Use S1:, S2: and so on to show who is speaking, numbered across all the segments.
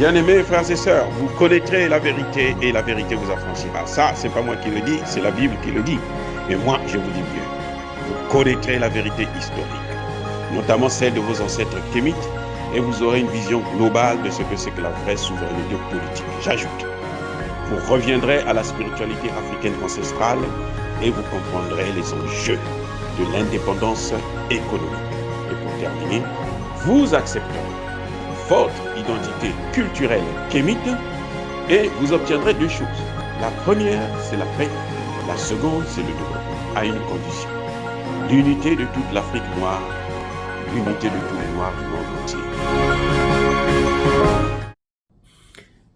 S1: Bien-aimés frères et sœurs, vous connaîtrez la vérité et la vérité vous affranchira. Ça, c'est pas moi qui le dis, c'est la Bible qui le dit. Mais moi, je vous dis mieux. Vous connaîtrez la vérité historique, notamment celle de vos ancêtres kémites, et vous aurez une vision globale de ce que c'est que la vraie souveraineté politique. J'ajoute, vous reviendrez à la spiritualité africaine ancestrale et vous comprendrez les enjeux de l'indépendance économique. Et pour terminer, vous accepterez votre identité culturelle kémite et vous obtiendrez deux choses. La première, c'est la paix. La seconde, c'est le développement, à une condition. L'unité de toute l'Afrique noire, l'unité de tous les Noirs du monde entier.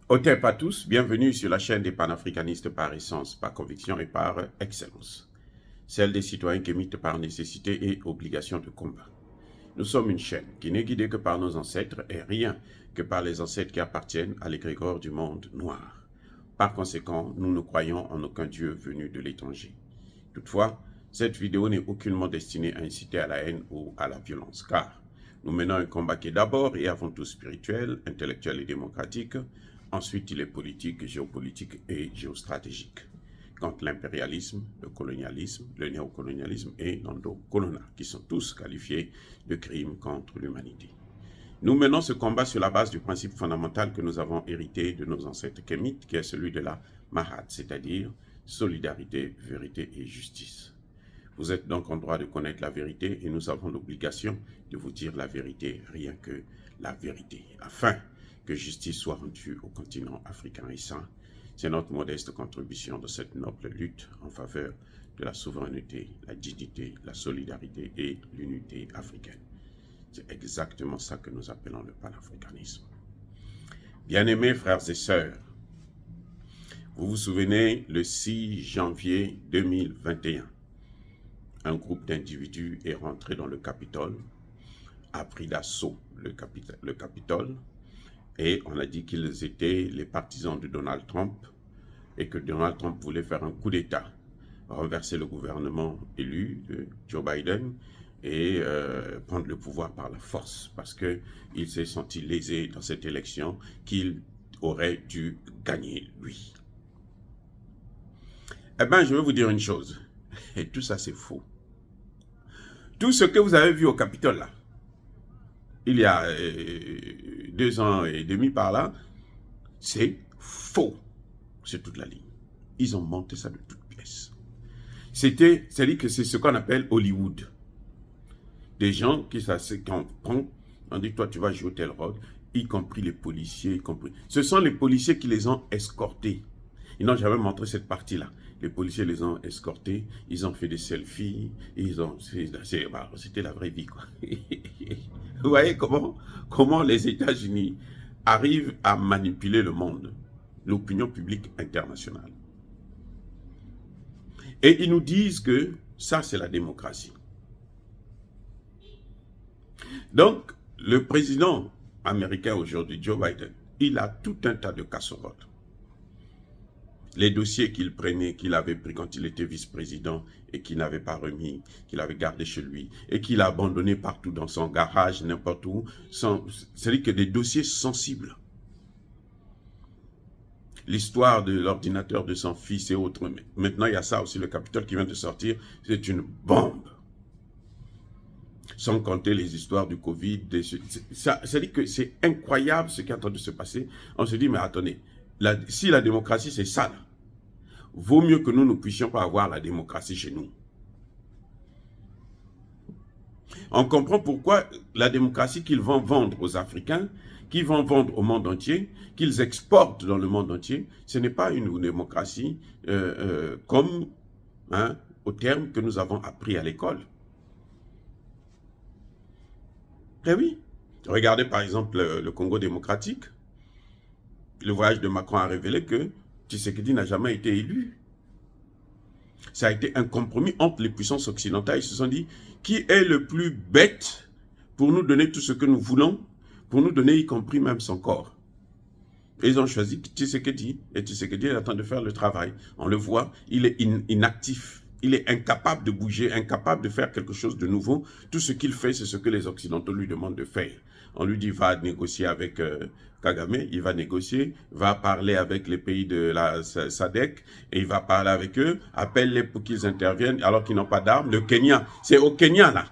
S1: Hotep à tous, bienvenue sur la chaîne des panafricanistes par essence, par conviction et par excellence. Celle des citoyens kémites par nécessité et obligation de combat. Nous sommes une chaîne qui n'est guidée que par nos ancêtres et rien que par les ancêtres qui appartiennent à l'égrégore du monde noir. Par conséquent, nous ne croyons en aucun Dieu venu de l'étranger. Toutefois, cette vidéo n'est aucunement destinée à inciter à la haine ou à la violence, car nous menons un combat qui est d'abord et avant tout spirituel, intellectuel et démocratique. Ensuite, il est politique, géopolitique et géostratégique. Contre l'impérialisme, le colonialisme, le néocolonialisme et l'endocoloniat, qui sont tous qualifiés de crimes contre l'humanité. Nous menons ce combat sur la base du principe fondamental que nous avons hérité de nos ancêtres kémites, qui est celui de la Mahat, c'est-à-dire solidarité, vérité et justice. Vous êtes donc en droit de connaître la vérité et nous avons l'obligation de vous dire la vérité, rien que la vérité, afin que justice soit rendue au continent africain et sain. C'est notre modeste contribution de cette noble lutte en faveur de la souveraineté, la dignité, la solidarité et l'unité africaine. C'est exactement ça que nous appelons le panafricanisme. Bien-aimés frères et sœurs, vous vous souvenez, le 6 janvier 2021, un groupe d'individus est rentré dans le Capitole, a pris d'assaut le Capitole, et on a dit qu'ils étaient les partisans de Donald Trump et que Donald Trump voulait faire un coup d'État, renverser le gouvernement élu de Joe Biden et prendre le pouvoir par la force parce qu'il s'est senti lésé dans cette élection qu'il aurait dû gagner lui. Eh bien, je vais vous dire une chose, et tout ça c'est faux. Tout ce que vous avez vu au Capitole là, il y a 2 ans et demi par là, c'est faux. C'est toute la ligne. Ils ont monté ça de toutes pièces. C'est-à-dire que c'est ce qu'on appelle Hollywood. Des gens qui on dit toi tu vas jouer tel rôle, y compris les policiers, Ce sont les policiers qui les ont escortés. Ils n'ont jamais montré cette partie-là. Les policiers les ont escortés, ils ont fait des selfies, c'était la vraie vie, quoi. Vous voyez comment les États-Unis arrivent à manipuler le monde, l'opinion publique internationale. Et ils nous disent que ça, c'est la démocratie. Donc, le président américain aujourd'hui, Joe Biden, il a tout un tas de casseroles. Les dossiers qu'il prenait, qu'il avait pris quand il était vice-président et qu'il n'avait pas remis, qu'il avait gardé chez lui et qu'il a abandonné partout dans son garage, n'importe où, c'est-à-dire que des dossiers sensibles. L'histoire de l'ordinateur de son fils et autres. Maintenant, il y a ça aussi, le Capitole qui vient de sortir, c'est une bombe. Sans compter les histoires du Covid. C'est-à-dire que c'est incroyable ce qui est en train de se passer. On se dit, mais attendez, si la démocratie c'est ça, là, vaut mieux que nous ne puissions pas avoir la démocratie chez nous. On comprend pourquoi la démocratie qu'ils vont vendre aux Africains, qu'ils vont vendre au monde entier, qu'ils exportent dans le monde entier, ce n'est pas une démocratie comme au terme que nous avons appris à l'école. Eh oui, regardez par exemple le Congo démocratique. Le voyage de Macron a révélé que Tshisekedi n'a jamais été élu. Ça a été un compromis entre les puissances occidentales. Ils se sont dit, qui est le plus bête pour nous donner tout ce que nous voulons, pour nous donner y compris même son corps. Et ils ont choisi Tshisekedi, et Tshisekedi est en train de faire le travail. On le voit, il est inactif. Il est incapable de bouger, incapable de faire quelque chose de nouveau. Tout ce qu'il fait, c'est ce que les Occidentaux lui demandent de faire. On lui dit, va négocier avec Kagame, il va négocier, va parler avec les pays de la SADC, et il va parler avec eux, appelle-les pour qu'ils interviennent alors qu'ils n'ont pas d'armes. Le Kenya, c'est au Kenya là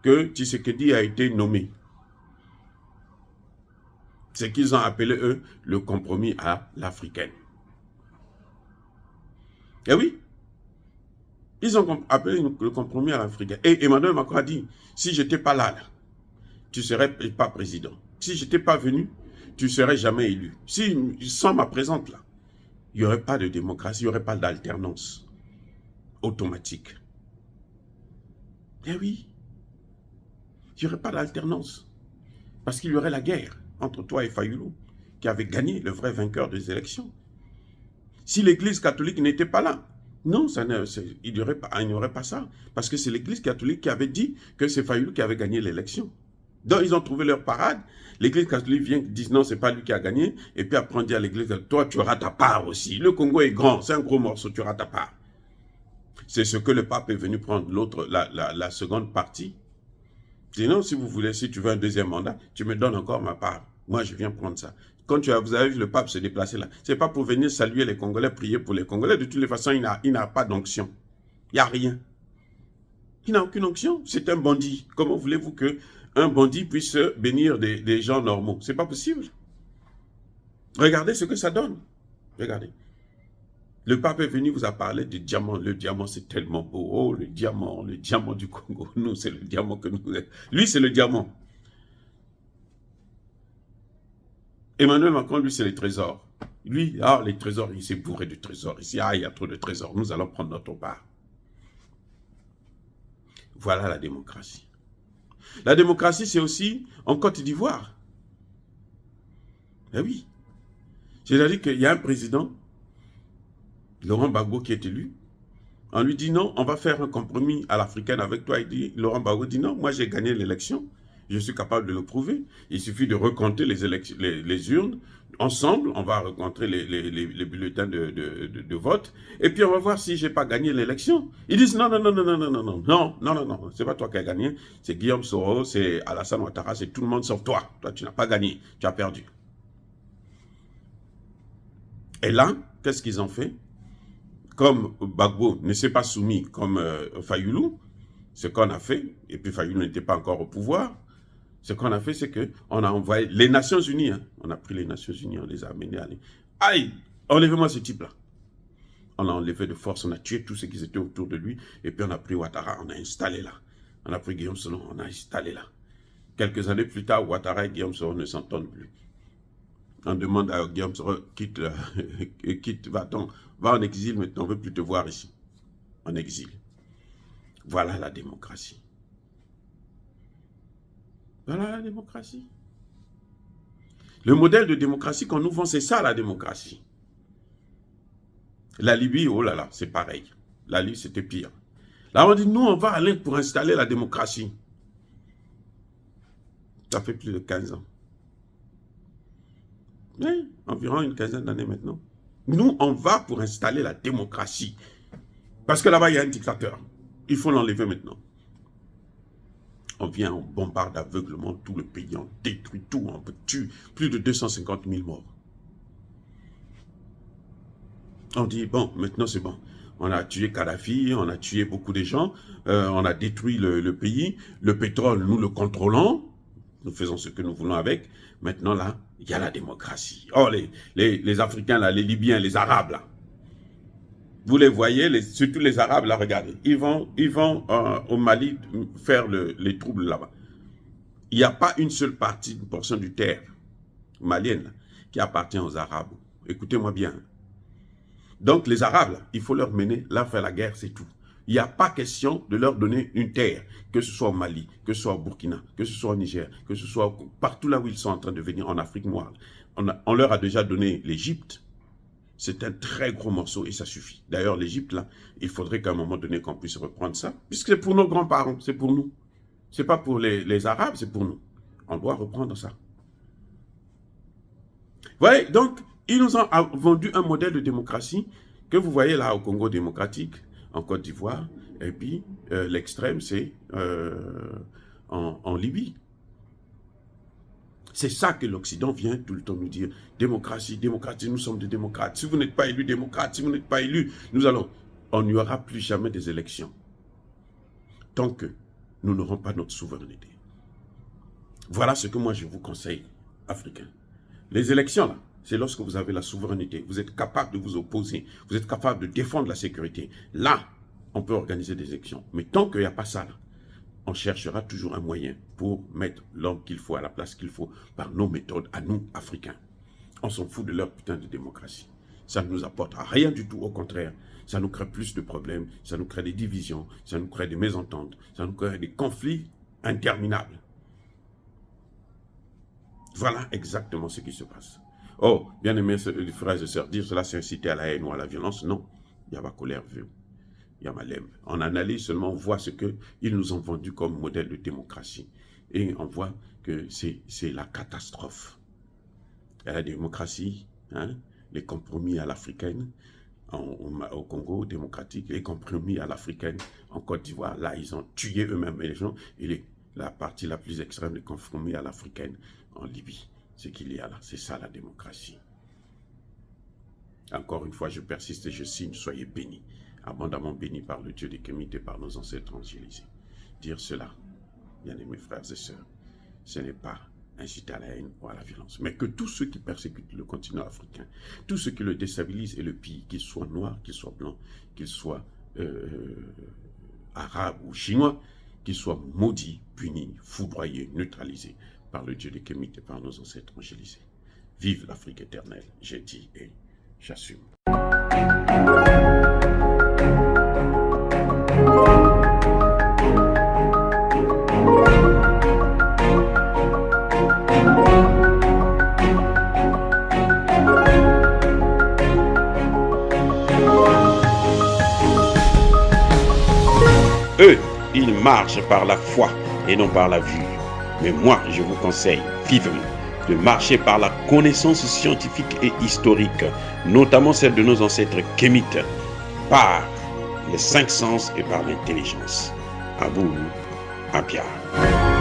S1: que Tshisekedi a été nommé. C'est qu'ils ont appelé, eux, le compromis à l'africaine. Eh oui, ils ont appelé le compromis à l'africaine. Et Emmanuel Macron a dit, si je n'étais pas là, tu ne serais pas président. Si je n'étais pas venu, tu ne serais jamais élu. Si, sans ma présence là, il n'y aurait pas de démocratie, il n'y aurait pas d'alternance automatique. Eh oui, il n'y aurait pas d'alternance. Parce qu'il y aurait la guerre entre toi et Fayulu, qui avait gagné le vrai vainqueur des élections. Si l'Église catholique n'était pas là, non, il n'y aurait pas ça. Parce que c'est l'Église catholique qui avait dit que c'est Fayulu qui avait gagné l'élection. Donc, ils ont trouvé leur parade. L'Église catholique vient et dit non, c'est pas lui qui a gagné. Et puis après, on dit à l'Église, toi, tu auras ta part aussi. Le Congo est grand, c'est un gros morceau, tu auras ta part. C'est ce que le pape est venu prendre la seconde partie. Sinon, si vous voulez, si tu veux un deuxième mandat, tu me donnes encore ma part. Moi, je viens prendre ça. Quand vous avez vu le pape se déplacer là, ce n'est pas pour venir saluer les Congolais, prier pour les Congolais. De toutes les façons, il n'a pas d'onction. Il n'y a rien. Il n'a aucune onction. C'est un bandit. Comment voulez-vous qu'un bandit puisse bénir des gens normaux? Ce n'est pas possible. Regardez ce que ça donne. Regardez. Le pape est venu, vous a parlé du diamant. Le diamant, c'est tellement beau. Oh, le diamant du Congo. Nous, c'est le diamant que nous... Lui, c'est le diamant. Emmanuel Macron, lui, c'est les trésors. Lui, les trésors, il s'est bourré de trésors. Ici, il y a trop de trésors. Nous allons prendre notre part. Voilà la démocratie. La démocratie, c'est aussi en Côte d'Ivoire. Eh oui. C'est-à-dire qu'il y a un président, Laurent Gbagbo, qui est élu. On lui dit non, on va faire un compromis à l'africaine avec toi. Laurent Gbagbo dit non, moi j'ai gagné l'élection. Je suis capable de le prouver. Il suffit de recompter les urnes. Ensemble, on va recompter les bulletins de vote. Et puis, on va voir si je n'ai pas gagné l'élection. Ils disent non, c'est pas toi qui as gagné. C'est Guillaume Soro, c'est Alassane Ouattara, c'est tout le monde sauf toi. Toi, tu n'as pas gagné. Tu as perdu. Et là, qu'est-ce qu'ils ont fait? Comme Gbagbo ne s'est pas soumis comme Fayulu, ce qu'on a fait, et puis Fayulu n'était pas encore au pouvoir, ce qu'on a fait, c'est qu'on a envoyé les Nations Unies, on a pris les Nations Unies, on les a amenés à aller. Aïe, enlevez-moi ce type-là. On l'a enlevé de force, on a tué tous ceux qui étaient autour de lui, et puis on a pris Ouattara, on a installé là. On a pris Guillaume Soro, on a installé là. Quelques années plus tard, Ouattara et Guillaume Soro ne s'entendent plus. On demande à Guillaume Soro, quitte, va en exil, maintenant on ne veut plus te voir ici. En exil. Voilà la démocratie. Voilà la démocratie. Le modèle de démocratie qu'on nous vend, c'est ça la démocratie. La Libye, oh là là, c'est pareil. La Libye, c'était pire. Là, on dit, nous, on va aller pour installer la démocratie. Ça fait plus de 15 ans. Oui, environ une quinzaine d'années maintenant. Nous, on va pour installer la démocratie. Parce que là-bas, il y a un dictateur. Il faut l'enlever maintenant. On vient, on bombarde aveuglement tout le pays, on détruit tout, on tue plus de 250 000 morts. On dit, bon, maintenant c'est bon. On a tué Kadhafi, on a tué beaucoup de gens, on a détruit le pays, le pétrole, nous le contrôlons, nous faisons ce que nous voulons avec. Maintenant là, il y a la démocratie. Oh, les Africains là, les Libyens, les Arabes là, vous les voyez, surtout les Arabes, là, regardez. Ils vont au Mali faire les troubles là-bas. Il n'y a pas une seule partie, une portion du terre malienne là, qui appartient aux Arabes. Écoutez-moi bien. Donc les Arabes, là, il faut leur faire la guerre, c'est tout. Il n'y a pas question de leur donner une terre, que ce soit au Mali, que ce soit au Burkina, que ce soit au Niger, que ce soit partout là où ils sont en train de venir, en Afrique noire. On leur a déjà donné l'Égypte. C'est un très gros morceau et ça suffit. D'ailleurs, l'Égypte, là, il faudrait qu'à un moment donné qu'on puisse reprendre ça, puisque c'est pour nos grands-parents, c'est pour nous. Ce n'est pas pour les Arabes, c'est pour nous. On doit reprendre ça. Vous voyez, donc, ils nous ont vendu un modèle de démocratie que vous voyez là au Congo démocratique. en Côte d'Ivoire, et puis l'extrême, c'est en Libye. C'est ça que l'Occident vient tout le temps nous dire. Démocratie, démocratie, nous sommes des démocrates. Si vous n'êtes pas élu démocrate, si vous n'êtes pas élu, on n'y aura plus jamais des élections. Tant que nous n'aurons pas notre souveraineté. Voilà ce que moi je vous conseille, Africains. Les élections, là, c'est lorsque vous avez la souveraineté. Vous êtes capable de vous opposer. Vous êtes capable de défendre la sécurité. Là, on peut organiser des élections. Mais tant qu'il n'y a pas ça, là, on cherchera toujours un moyen pour mettre l'homme qu'il faut à la place qu'il faut par nos méthodes, à nous, Africains. On s'en fout de leur putain de démocratie. Ça ne nous apporte rien du tout, au contraire. Ça nous crée plus de problèmes, ça nous crée des divisions, ça nous crée des mésententes, ça nous crée des conflits interminables. Voilà exactement ce qui se passe. Oh, bien aimés frères et sœurs, dire cela c'est inciter à la haine ou à la violence, non. Il y a ma colère vue. Il y a ma lème. On analyse seulement, on voit ce qu'ils nous ont vendu comme modèle de démocratie. Et on voit que c'est la catastrophe. La démocratie, hein, les compromis à l'africaine, au Congo démocratique, les compromis à l'africaine, en Côte d'Ivoire, là, ils ont tué eux-mêmes les gens. Et la partie la plus extrême, les compromis à l'africaine, en Libye. Ce qu'il y a là, c'est ça la démocratie. Encore une fois, je persiste et je signe, soyez bénis. Abondamment bénis par le Dieu des Kémites et par nos ancêtres angélisés. Dire cela, bien aimés frères et sœurs, ce n'est pas inciter à la haine ou à la violence, mais que tous ceux qui persécutent le continent africain, tous ceux qui le déstabilisent et le pillent, qu'ils soient noirs, qu'ils soient blancs, qu'ils soient arabes ou chinois, qu'ils soient maudits, punis, foudroyés, neutralisés par le Dieu des Kémites et par nos ancêtres angélisés. Vive l'Afrique éternelle, j'ai dit et j'assume. Eux, ils marchent par la foi et non par la vue. Mais moi, je vous conseille vivement de marcher par la connaissance scientifique et historique, notamment celle de nos ancêtres kémites, par les 5 sens et par l'intelligence. À vous, à Pierre.